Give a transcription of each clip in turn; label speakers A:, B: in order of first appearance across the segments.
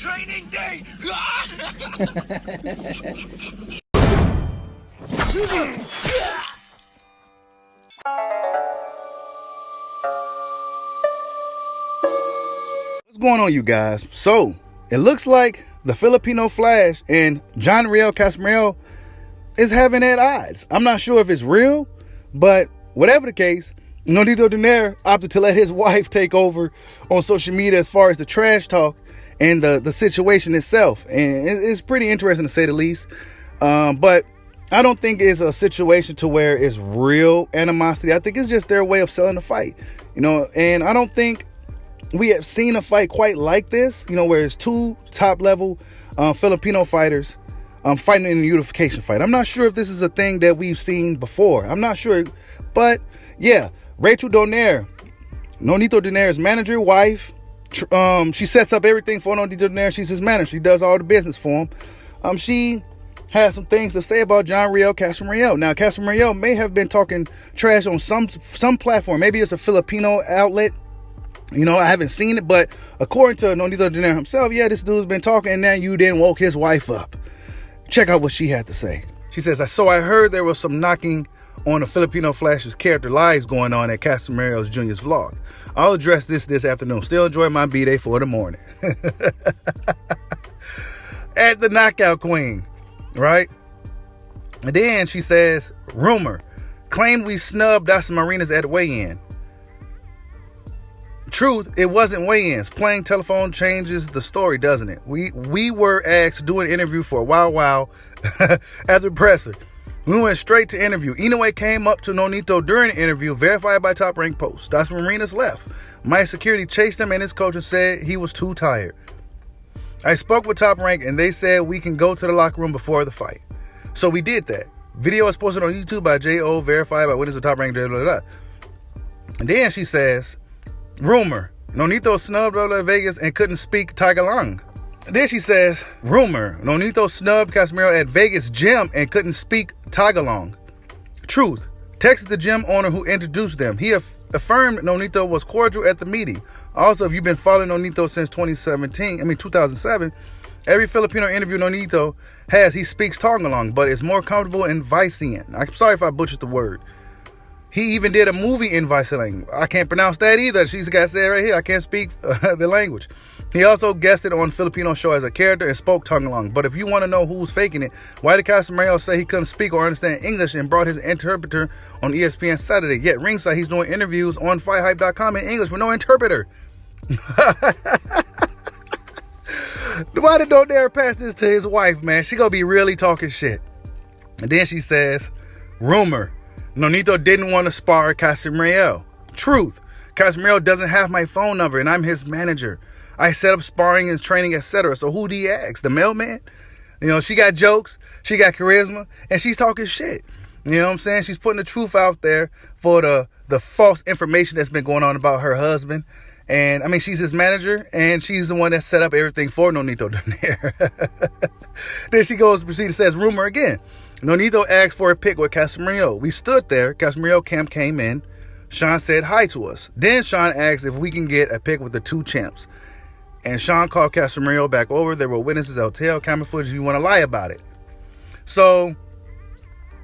A: training day.
B: What's going on, you guys? So it looks like the Filipino Flash and JohnRiel Casimero is having at odds. I'm not sure if it's real, but whatever the case, Nonito Donaire opted to let his wife take over on social media as far as the trash talk and the situation itself. And it's pretty interesting to say the least. But I don't think it's a situation to where it's real animosity. I think it's just their way of selling the fight, and I don't think we have seen a fight quite like this, where it's two top level Filipino fighters fighting in a unification fight. I'm not sure if this is a thing that we've seen before. I'm not sure, but yeah, Rachel Donaire, Nonito Donaire's manager, wife, she sets up everything for Nonito Donaire. She's his manager. She does all the business for him. She has some things to say about JohnRiel Casimero. Now, Casimero may have been talking trash on some platform. Maybe it's a Filipino outlet. I haven't seen it, but according to Nonito Donaire himself, yeah, this dude's been talking, and now you didn't woke his wife up. Check out what she had to say. She says, so I heard there was some knocking on the Filipino Flash's character lies going on at Casimero's Jr.'s vlog. I'll address this afternoon. Still enjoy my B-Day for the morning. At the Knockout Queen, right? And then she says, rumor, claimed we snubbed Casimero at weigh-in. Truth, it wasn't weigh-ins. Playing telephone changes the story, doesn't it? We were asked to do an interview for a while as a presser. We went straight to interview. Inoue came up to Nonito during the interview, verified by Top Rank Post. Casimero left. My security chased him and his coach and said he was too tired. I spoke with Top Rank and they said we can go to the locker room before the fight. So we did that. Video is posted on YouTube by J.O., verified by witness of Top Rank, blah, blah, blah. And then she says, rumor, Nonito snubbed Vegas and couldn't speak Tagalog. Then she says, rumor, Nonito snubbed Casimero at Vegas gym and couldn't speak Tagalog. Truth, texted the gym owner who introduced them. He affirmed Nonito was cordial at the meeting. Also, if you've been following Nonito since 2007, every Filipino interview Nonito has, he speaks Tagalog, but is more comfortable in Visayan. I'm sorry if I butchered the word. He even did a movie in Visayan. I can't pronounce that either. She's got said right here, I can't speak the language. He also guested on Filipino show as a character and spoke Tagalog. But if you want to know who's faking it, why did Casimero say he couldn't speak or understand English and brought his interpreter on ESPN Saturday? Yet ringside, he's doing interviews on FightHype.com in English with no interpreter. Why did Donaire pass this to his wife, man? She gonna be really talking shit. And then she says, rumor, Nonito didn't want to spar Casimero. Truth, Casimero doesn't have my phone number and I'm his manager. I set up sparring and training, etc. So who do you ask? The mailman? She got jokes, she got charisma, and she's talking shit. You know what I'm saying? She's putting the truth out there for the false information that's been going on about her husband. And I mean, she's his manager, and she's the one that set up everything for Nonito Donaire. Then she goes, proceeds, says, rumor again. Nonito asked for a pic with Casimero. We stood there. Casimero camp came in. Sean said hi to us. Then Sean asked if we can get a pic with the two champs. And Sean called Casimero back over. There were witnesses, hotel camera footage. You want to lie about it. So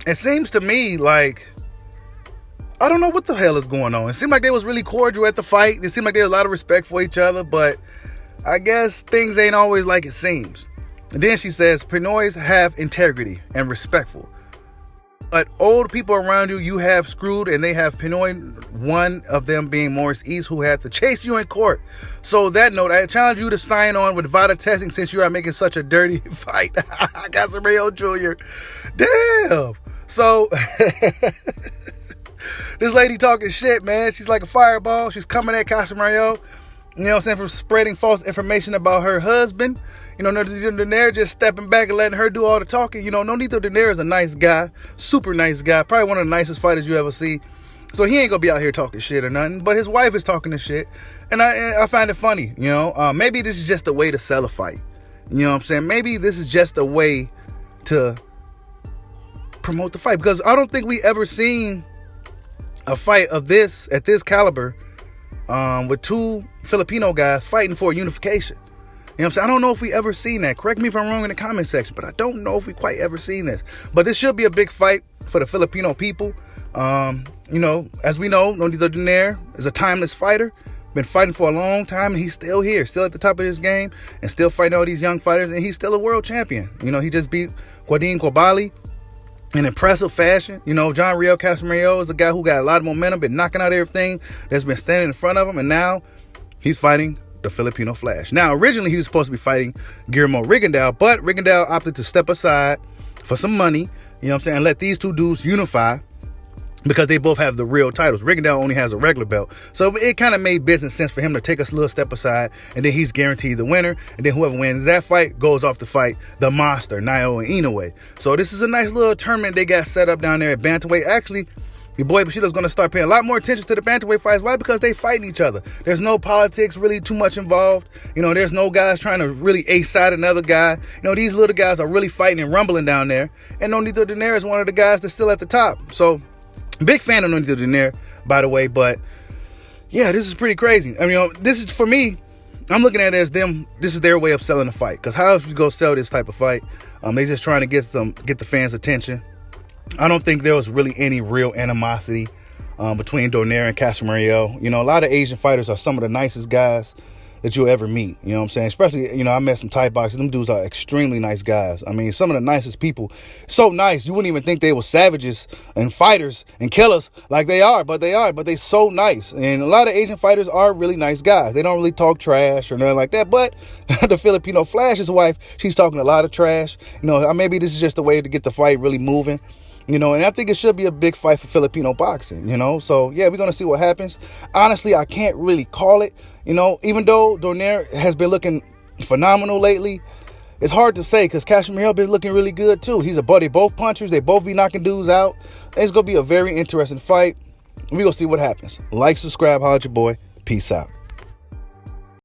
B: it seems to me like, I don't know what the hell is going on. It seemed like they was really cordial at the fight. It seemed like there was a lot of respect for each other, but I guess things ain't always like it seems. And then she says, Pinoys have integrity and respectful. But old people around you have screwed, and they have Pinoy, one of them being Morris East, who had to chase you in court. So that note, I challenge you to sign on with VADA testing since you are making such a dirty fight. Casimero Jr. Damn. So this lady talking shit, man. She's like a fireball. She's coming at Casimero, for spreading false information about her husband. Nonito Donaire just stepping back and letting her do all the talking. Nonito Donaire is a nice guy, super nice guy, probably one of the nicest fighters you ever see. So he ain't gonna be out here talking shit or nothing. But his wife is talking the shit, and I find it funny. Maybe this is just a way to sell a fight. You know what I'm saying? Maybe this is just a way to promote the fight, because I don't think we ever seen a fight of this at this caliber with two Filipino guys fighting for unification. what I'm saying? I don't know if we ever seen that. Correct me if I'm wrong in the comment section, but I don't know if we quite ever seen this. But this should be a big fight for the Filipino people. You know, as we know, Nonito Donaire is a timeless fighter. Been fighting for a long time, and he's still here, still at the top of his game, and still fighting all these young fighters, and he's still a world champion. You know, he just beat Guadin Kobali in impressive fashion. You know, JohnRiel Casimero is a guy who got a lot of momentum, been knocking out everything that's been standing in front of him, and now he's fighting the Filipino Flash. Now, originally he was supposed to be fighting Guillermo Rigondeaux, but Rigondeaux opted to step aside for some money, you know what I'm saying, and let these two dudes unify, because they both have the real titles. Rigondeaux only has a regular belt. So it kind of made business sense for him to take a little step aside, and then he's guaranteed the winner. And then whoever wins that fight goes off to fight the monster, Naoya Inoue. So this is a nice little tournament they got set up down there at bantamweight. Actually, your boy Bushido's going to start paying a lot more attention to the bantamweight fights. Why? Because they fighting each other. There's no politics really too much involved. You know, there's no guys trying to really ace-side another guy. You know, these little guys are really fighting and rumbling down there. And Nonito Donaire is one of the guys that's still at the top. So, big fan of Nonito Donaire, by the way, but yeah, this is pretty crazy. I mean, you know, this is, for me, I'm looking at it as them, this is their way of selling the fight. Because how else you go sell this type of fight? They just trying to get the fans' attention. I don't think there was really any real animosity between Donaire and Casimero. You know, a lot of Asian fighters are some of the nicest guys that you'll ever meet. You know what I'm saying? Especially, you know, I met some Thai boxers. Them dudes are extremely nice guys. I mean, some of the nicest people. So nice, you wouldn't even think they were savages and fighters and killers like they are. But they so nice. And a lot of Asian fighters are really nice guys. They don't really talk trash or nothing like that. But the Filipino Flash's wife, she's talking a lot of trash. You know, maybe this is just a way to get the fight really moving. You know, and I think it should be a big fight for Filipino boxing, you know. So, yeah, we're going to see what happens. Honestly, I can't really call it. You know, even though Donaire has been looking phenomenal lately, it's hard to say because Casimero been looking really good, too. He's a buddy, both punchers. They both be knocking dudes out. It's going to be a very interesting fight. We're going to see what happens. Like, subscribe, holla at your boy. Peace out.